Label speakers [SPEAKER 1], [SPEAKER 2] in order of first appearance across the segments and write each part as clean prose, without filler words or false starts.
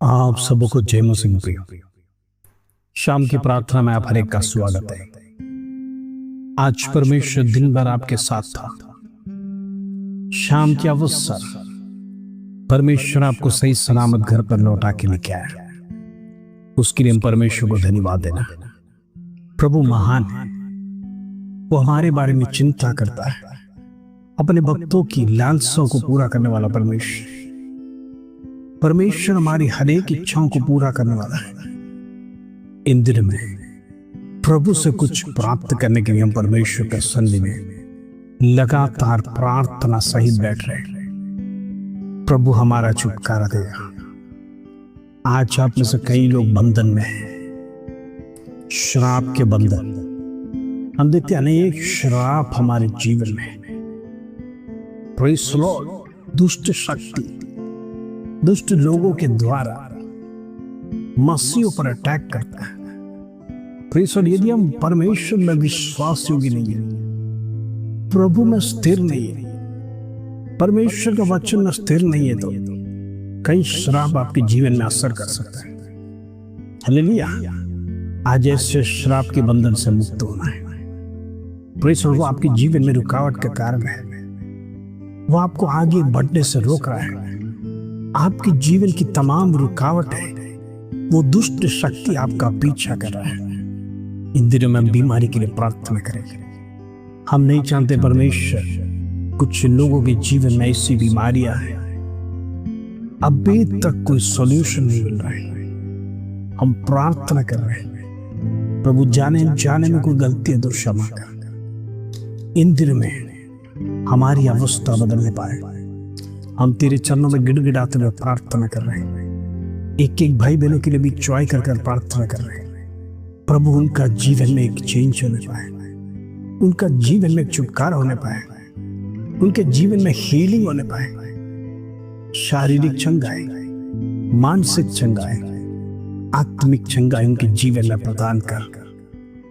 [SPEAKER 1] आप सबों को जय मसीह प्रिय। शाम की प्रार्थना में आप हर एक का स्वागत है। आज परमेश्वर दिन भर आपके साथ था। शाम के अवसर परमेश्वर आपको सही सलामत घर पर लौटा के लेके आया। उसके लिए हम परमेश्वर को धन्यवाद देना। प्रभु महान है, वो हमारे बारे में चिंता करता है। अपने भक्तों की लालसाओं को पूरा करने वाला परमेश्वर हमारी हर एक इच्छाओं को पूरा करने वाला है। इन दिनों में प्रभु से कुछ प्राप्त करने के लिए हम परमेश्वर के सन्निधि में लगातार प्रार्थना सहित बैठ रहे हैं। प्रभु हमारा छुटकारा देगा। आज आप में से कई लोग बंधन में हैं, श्राप के बंधन। हम देखते हैं अनेक श्राप हमारे जीवन में। Praise the Lord. दुष्ट शक्ति, दुष्ट लोगों के द्वारा मसीहों पर अटैक करता है। Praise the Lord. यदि हम परमेश्वर में विश्वास योग्य नहीं है, प्रभु में स्थिर नहीं है, परमेश्वर का वचन में स्थिर नहीं है, तो कई श्राप आपके जीवन में असर कर सकता है। हालेलुया। आज ऐसे श्राप के बंधन से मुक्त होना है। Praise the Lord. वो आपके जीवन में रुकावट का कारण है, वो आपको आगे बढ़ने से रोक रहा है। आपके जीवन की तमाम रुकावट है, वो दुष्ट शक्ति आपका पीछा कर रहा है। इन दिनों में हम बीमारी के लिए प्रार्थना करेंगे। हम नहीं चाहते परमेश्वर, कुछ लोगों के जीवन में ऐसी बीमारियां हैं, अभी तक कोई सॉल्यूशन नहीं मिल रहा है। हम प्रार्थना कर रहे हैं, प्रभु जाने में कोई गलती है तो क्षमा कर। इन दिनों में हमारी अवस्था बदलने पाए। हम तेरे चरणों में गिड़गिड़ाते हुए प्रार्थना कर रहे हैं। एक एक भाई बहनों के लिए भी चॉय कर प्रार्थना कर रहे हैं। प्रभु उनका जीवन में एक चेंज होने पाए, उनका जीवन में एक छुटकारा होने पाए, उनके जीवन में हीलिंग होने पाए। शारीरिक चंगाई, मानसिक चंगाई, आत्मिक चंगाई उनके जीवन में प्रदान कर।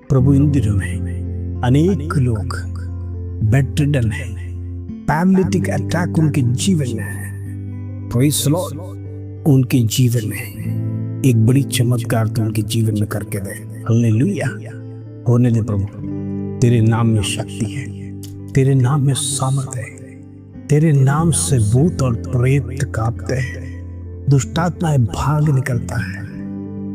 [SPEAKER 1] प्रभु इन दिनों में अनेक लोग बेडरिडन है, पैरालिटिक अटैक उनके जीवन में है। Praise the Lord. उनके जीवन में एक बड़ी चमत्कार तो उनके जीवन में करके दे। हालेलुया। होने दे प्रभु। तेरे नाम में शक्ति है, तेरे नाम में सामर्थ है, तेरे नाम से भूत और प्रेत कांपते हैं, दुष्टात्माएं भाग निकलता है।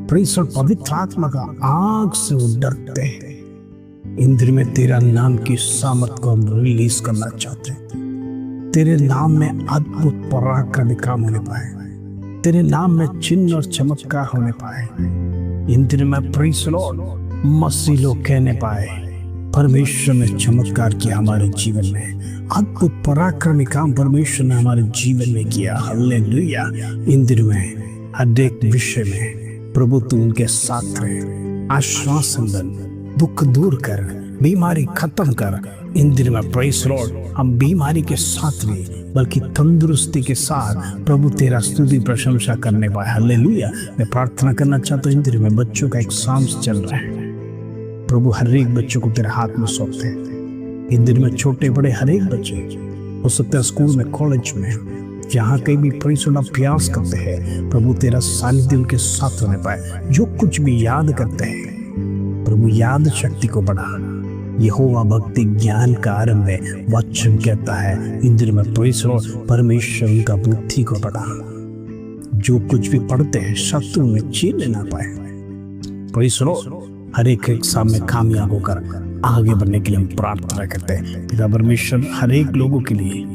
[SPEAKER 1] Praise the Lord. पवित्र आत्मा का आग से वो डरते हैं। इंद्र में तेरा नाम की सामर्थ को हम रिलीज करना चाहते हैं। तेरे नाम में अद्भुत पराक्रमी काम होने पाए, तेरे नाम में चिन्ह और चमत्कार होने पाए। इंद्र में प्रेज़ द लॉर्ड मसीह लोग कहने पाए, परमेश्वर ने चमत्कार किया हमारे जीवन में, अद्भुत पराक्रमी काम परमेश्वर ने हमारे जीवन में किया। हालेलुया। इंद्र में हर एक विषय में प्रभु तू उनके साथ रहे। आश्वासन दन, दुख दूर कर, बीमारी खत्म कर। इन दिनों में प्रेज़ द लॉर्ड हम बीमारी के साथ नहीं बल्कि तंदुरुस्ती के साथ प्रभु तेरा स्तुति प्रशंसा करने पाए। हालेलुया। मैं प्रार्थना करना चाहता हूँ। इन दिनों में बच्चों का एग्जाम्स चल रहा है, प्रभु हर एक बच्चों को तेरे हाथ में सौंपते हैं। इन दिनों में छोटे बड़े हर एक बच्चे हो सकते हैं स्कूल में, कॉलेज में, जहाँ कहीं भी प्रेज़ द लॉर्ड अभ्यास करते हैं, प्रभु तेरा सानिध्य उनके साथ होने पाए। जो कुछ भी याद करते हैं प्रभु याद शक्ति को बढ़ा। यहोवा भक्ति ज्ञान का आरंभ है, वचन कहता है। इंद्र में प्रेज़ द लॉर्ड परमेश्वर उनका बुद्धि को बढ़ा। जो कुछ भी पढ़ते हैं शत्रु में चीर ना पाए। प्रेज़ द लॉर्ड हर एक एग्जाम में कामयाब होकर आगे बढ़ने के लिए हम प्रार्थना करते हैं। पिता परमेश्वर हर एक लोगों के लिए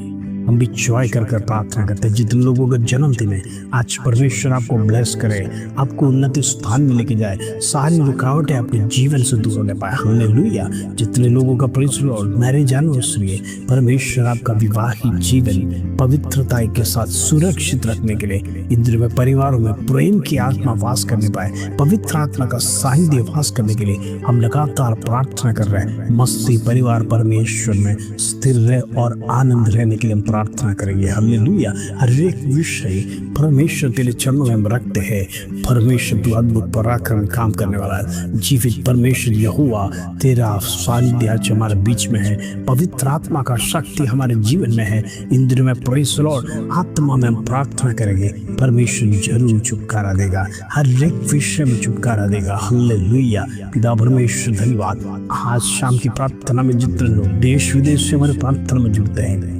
[SPEAKER 1] हम भी जॉय कर प्रार्थना करते हैं। जितने लोगों का जन्मदिन है आज परमेश्वर आपको ब्लेस करे, आपको उन्नति स्थान में लेके जाए, सारी रुकावटें आपके जीवन से दूर होने पाए। हालेलुया। जितने लोगों का praise the Lord marriage anniversary है, परमेश्वर आपका विवाहित जीवन पवित्रता के साथ सुरक्षित रखने के लिए इंद्र में परिवारों में प्रेम की आत्मा वास करने पाए, पवित्र आत्मा का सानिध्य वास करने के लिए हम लगातार प्रार्थना कर रहे हैं। मसीह परिवार परमेश्वर में स्थिर रहे और आनंद रहने के लिए हम प्रार्थना करेंगे। हालेलुया। हर एक विषय परमेश्वर तेरे चरणों में हम रखते हैं। परमेश्वर तू अद्भुत पराक्रम काम करने वाला है। जीवित परमेश्वर यहोवा तेरा सानिध्य आज हमारे बीच में है। पवित्र आत्मा का शक्ति हमारे जीवन में है। इन दिनों में प्रेज़ द लॉर्ड आत्मा में हम प्रार्थना करेंगे। परमेश्वर जरूर छुटकारा देगा, हर एक विषय में छुटकारा देगा। हालेलुया। पिता परमेश्वर धन्यवाद। आज शाम की प्रार्थना में जितने लोग देश विदेश से हमारे प्रार्थना में जुड़ते हैं,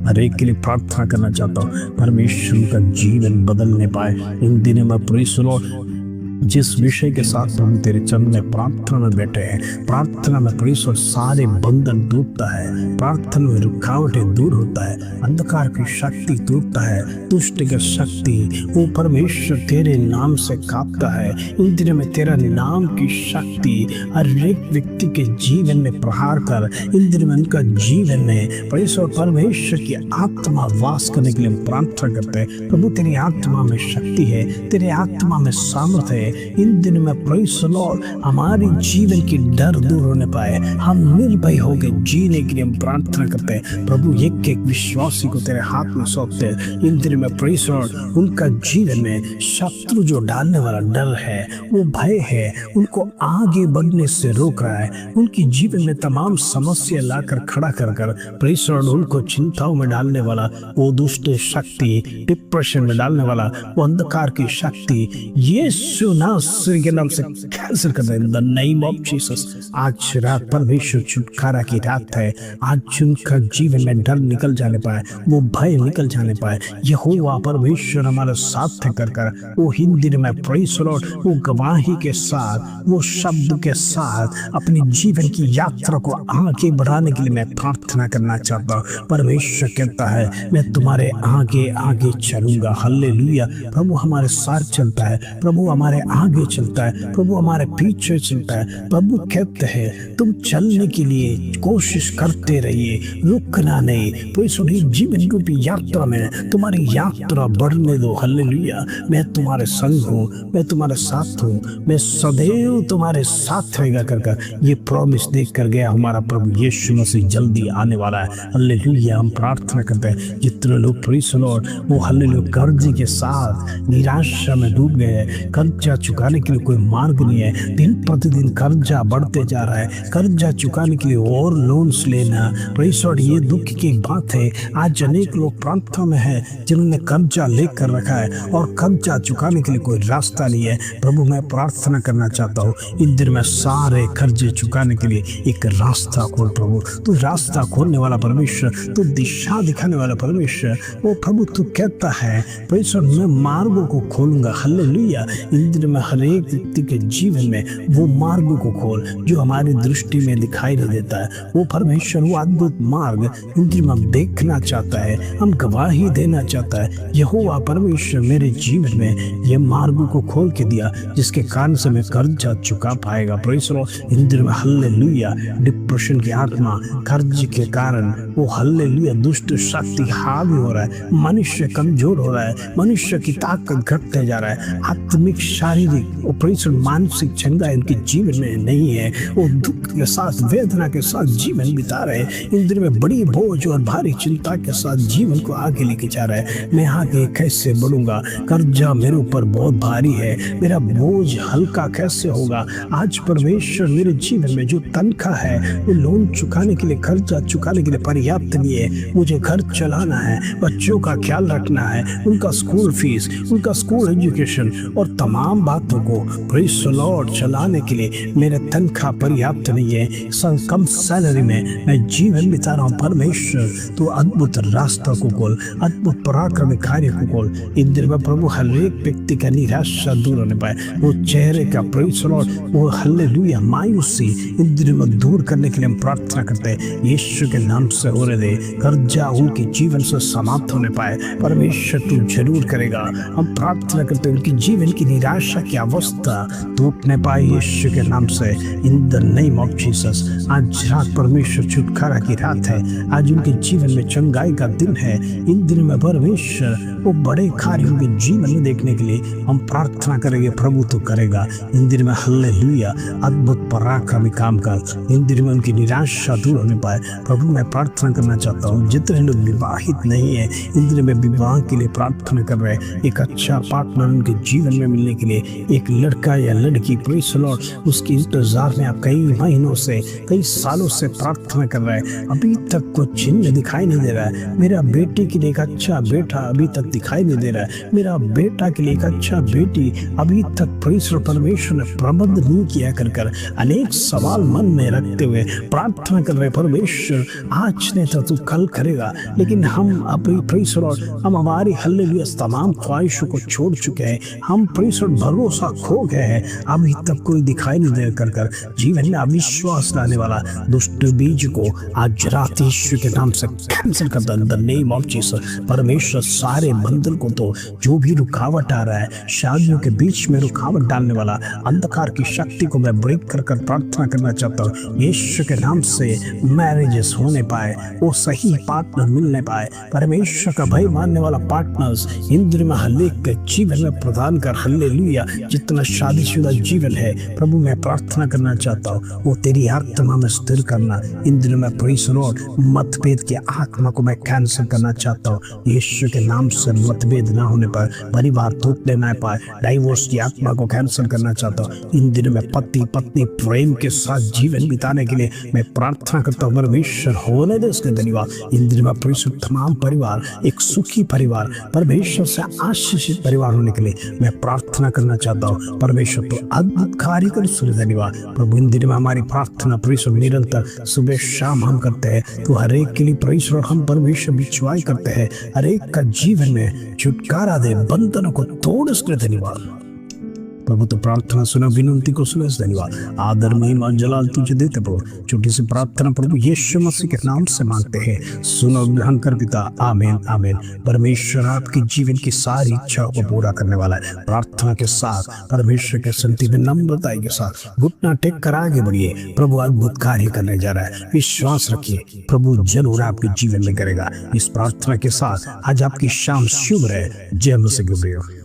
[SPEAKER 1] हर एक के लिए प्रार्थना करना चाहता हूँ परमेश्वर का जीवन बदलने पाए। इन दिनों में प्रेज़ द लॉर्ड जिस विषय के साथ हम तेरे चरण में प्रार्थना में बैठे हैं, प्रार्थना में परमेश्वर सारे बंधन टूटता है, प्रार्थना में रुकावटें दूर होता है, अंधकार की शक्ति टूटता है, दुष्ट की शक्ति वो परमेश्वर तेरे नाम से कांपता है। इन दिनों में तेरा नाम की शक्ति हर एक व्यक्ति के जीवन में प्रहार कर। इन दिनों में उनका जीवन में परमेश्वर की आत्मा वास करने के लिए हम प्रार्थना करते हैं। प्रभु तेरी आत्मा में शक्ति है, तेरे आत्मा में सामर्थ्य है। इन दिनों में प्रेज़ द लॉर्ड हमारी जीवन की डर दूर होने पाए, हम निर्भय होकर जीने के लिए हम प्रार्थना करते हैं। प्रभु एक एक विश्वासी को तेरे हाथ में सौंपते हैं। इन दिनों में प्रेज़ द लॉर्ड उनका जीवन में शत्रु जो डालने वाला डर है, वो भय है, उनको आगे बढ़ने से रोक रहा है। उनकी जीवन में तमाम समस्या लाकर खड़ा कर प्रेज़ द लॉर्ड उनको चिंताओं में डालने वाला वो दुष्ट शक्ति, डिप्रेशन में डालने वाला वो अंधकार की शक्ति यीशु नासरी के नाम से कैंसिल कर दे। In the name of Jesus आज रात परमेश्वर छुटकारा की रात है। आज उनका जीवन में डर निकल जाने पाए, वो भय निकल जाने पाए। यहोवा परमेश्वर हमारे साथ कर वो हिंदी में प्रेज़ द लॉर्ड वो गवाही के साथ, वो शब्द के साथ अपनी जीवन की यात्रा को आगे बढ़ाने के लिए मैं प्रार्थना करना चाहता हूँ। परमेश्वर कहता है मैं तुम्हारे आगे आगे चलूंगा। हालेलुया। प्रभु हमारे साथ चलता है, प्रभु हमारे आगे चलता है, प्रभु हमारे पीछे चलता है। प्रभु कहते हैं तुम चलने के लिए कोशिश करते रहिए, रुकना नहीं। तो इस जीवन रूपी यात्रा में तुम्हारी यात्रा बढ़ने दो। हालेलुया। मैं तुम्हारे संग हूँ, मैं तुम्हारे साथ हूँ, मैं सदैव तुम्हारे साथ रहेगा कर ये प्रॉमिस देख कर गया हमारा प्रभु यीशु मसीह जल्दी आने वाला है। हालेलुया। हम प्रार्थना करते हैं जितने लोग प्रेज़ द लॉर्ड वो हालेलुया कर्ज के साथ निराशा में डूब गए हैं, कर्जा चुकाने के लिए कोई मार्ग नहीं है, दिन प्रतिदिन कर्जा बढ़ते जा रहा है, कर्जा चुकाने के लिए और लोन्स लेना। प्रेज़ द लॉर्ड ये दुख की बात है। आज अनेक लोग प्रार्थना में है जिन्होंने कर्जा लेकर रखा है और कर्जा चुकाने के लिए कोई रास्ता नहीं है। प्रभु मैं प्रार्थना करना चाहता हूँ इन दिन में सारे कर्जे चुकाने के लिए एक रास्ता खोल। प्रभु तू रास्ता खोलने वाला परमेश्वर, तू दिशा दिखाने वाला परमेश्वर। वो प्रभु तू कहता है प्रेज़ द लॉर्ड मैं मार्गों को खोलूंगा। हालेलुया। इन दिन में हर एक व्यक्ति के जीवन में वो मार्ग को खोल जो हमारी दृष्टि में दिखाई नहीं देता है। वो परमेश्वर वो अद्भुत मार्ग इन दिन में देखना चाहता है, हम गवाही देना चाहता है। यहोवा परमेश्वर मेरे जीवन में ये मार्ग को खोल के दिया जिसके कारण से मैं कर्जा चुका पाएगा। प्रेज़ द लॉर्ड इन दिन में हालेलुया डिप्रेशन की आत्मा कर्ज के कारण वो हालेलुया दुष्ट शक्ति हावी हो रहा है, मनुष्य कमजोर हो रहा है, मनुष्य की ताकत घटते जा रहा है। आत्मिक शारीरिक ऑपरेशन मानसिक क्षमता इनके जीवन में नहीं है। वो दुख के साथ वेदना के साथ जीवन बिता रहे हैं। इन दिनों में बड़ी बोझ और भारी चिंता के साथ जीवन को आगे लेके जा रहा है। मैं आगे कैसे बढ़ूंगा, कर्जा मेरे ऊपर बहुत भारी है, मेरा बोझ हल्का कैसे होगा। आज परमेश्वर मेरे जीवन में जो तनख्वाह है वो लोन चुकाने के लिए, कर्जा चुकाने के लिए पर्याप्त नहीं है। मुझे घर चलाना है, बच्चों का ख्याल रखना है, उनका स्कूल फीस, उनका स्कूल एजुकेशन और तमाम बातों को प्रेज़ द लॉर्ड चलाने के लिए मेरे तनख्वाह पर्याप्त नहीं है। कम सैलरी में मैं जीवन बिता रहा हूँ। परमेश्वर तो अद्भुत रास्ता को खोल, अद्भुत पराक्रम कार्य को खोल। इन दिन में प्रभु हर एक व्यक्ति का निराशा दूर होने पाए, वो चेहरे का प्रेज़ द लॉर्ड वो हालेलुया मायूसी इन दिनों में दूर करने के लिए हम प्रार्थना करते हैं। यीशु के नाम से हो रहे दे कर्जा उनके जीवन से समाप्त होने पाए। परमेश्वर तू जरूर करेगा। हम प्रार्थना करते हैं उनकी जीवन की निराशा निराशा की अवस्था टूटने पाए यीशु के नाम से, इन द नेम ऑफ जीसस। आज रात परमेश्वर छुटकारा की रात है, आज उनके जीवन में चंगाई का दिन है। इन दिनों में परमेश्वर वो बड़े कार्य उनके जीवन में देखने के लिए हम प्रार्थना करेंगे। प्रभु तो करेगा इन दिनों में, हालेलुया, अद्भुत पराक्रमी काम कर। इन दिनों में उनकी निराशा दूर होने पाए। प्रभु मैं प्रार्थना करना चाहता हूँ, जितने लोग विवाहित नहीं है इन दिनों में विवाह के लिए प्रार्थना कर रहे हैं, एक अच्छा पार्टनर उनके जीवन में मिलने के लिए, एक लड़का या लड़की प्रेज़ द लॉर्ड उसकी इंतजार में आप कई महीनों से, कई सालों से प्रार्थना कर रहे हैं, अभी तक कोई चिन्ह दिखाई नहीं दे रहा है। मेरा बेटे के लिए एक अच्छा बेटा अभी तक दिखाई नहीं दे रहा है, मेरा बेटा के लिए एक अच्छा बेटी अभी तक परमेश्वर ने प्रबंध नहीं किया कर अनेक सवाल मन में रखते हुए प्रार्थना कर रहे। परमेश्वर आज नहीं तो तू कल करेगा, लेकिन हम अपनी हम हमारी हालेलुया तमाम ख्वाहिशों को छोड़ चुके हैं, हम भरोसा खो गए हैं, अभी तक कोई दिखाई नहीं दे कर जीवन में अविश्वास लाने वाला दुष्ट बीज को आज रात यीशु के नाम से कैंसिल कर दो इन द नेम ऑफ जीसस। परमेश्वर सारे बंधन को तो, जो भी रुकावट आ रहा है, शादियों के बीच में रुकावट डालने वाला अंधकार की शक्ति को मैं ब्रेक कर प्रार्थना करना चाहता हूँ यीशु के नाम से। मैरिजेस होने पाए, वो सही पार्टनर मिलने पाए, परमेश्वर का भय मानने वाला पार्टनर्स इन दिनों में हरेक के जीवन में प्रदान कर। हालेलुया, जितना शादीशुदा जीवन है प्रभु मैं प्रार्थना करना चाहता हूँ वो तेरी आत्मा में स्थिर करना। इन दिनों में प्रेज़ द लॉर्ड मतभेद की आत्मा को मैं कैंसिल करना चाहता हूँ यीशु के नाम से। मतभेद ना होने पर, परिवार टूटने ना पाए, डाइवोर्स की आत्मा को कैंसिल करना चाहता हूँ। इन दिनों में पति पत्नी प्रेम के साथ जीवन बिताने के लिए मैं प्रार्थना करता हूँ परमेश्वर होने दे इसके धन्यवाद। इन दिनों में परमेश्वर तमाम परिवार एक सुखी परिवार, परमेश्वर से आशीषित परिवार होने के लिए मैं प्रार्थना करना चाहता हूँ। परमेश्वर तो अद्भुत कार्य कर सुने धन्यवाद प्रभु। इन दिनों में हमारी प्रार्थना परमेश्वर निरंतर सुबह शाम हम करते हैं, तो हर एक के लिए परमेश्वर हम परमेश्वर विश्वास करते हैं, हर एक का जीवन में छुटकारा दे, बंधनों को तोड़ इसके धन्यवाद प्रभु। तो प्रार्थना सुना, विनती को सुना, धन्यवाद, आदर महिमा जलाल तुझे देते प्रभु। छोटी सी प्रार्थना प्रभु यीशु मसीह के नाम से मांगते हैं, सुनो ग्रहण कर पिता, आमीन आमीन। परमेश्वर आपकी जीवन की सारी इच्छाओं को पूरा करने वाला है। प्रार्थना के साथ परमेश्वर के संति में नम्रता के साथ घुटना टेक कर आगे बढ़िए। प्रभु अद्भुत कार्य करने जा रहा है, विश्वास रखिए, प्रभु जरूर आपके जीवन में करेगा। इस प्रार्थना के साथ आज आपकी शाम शुभ रहे। जय मसीह।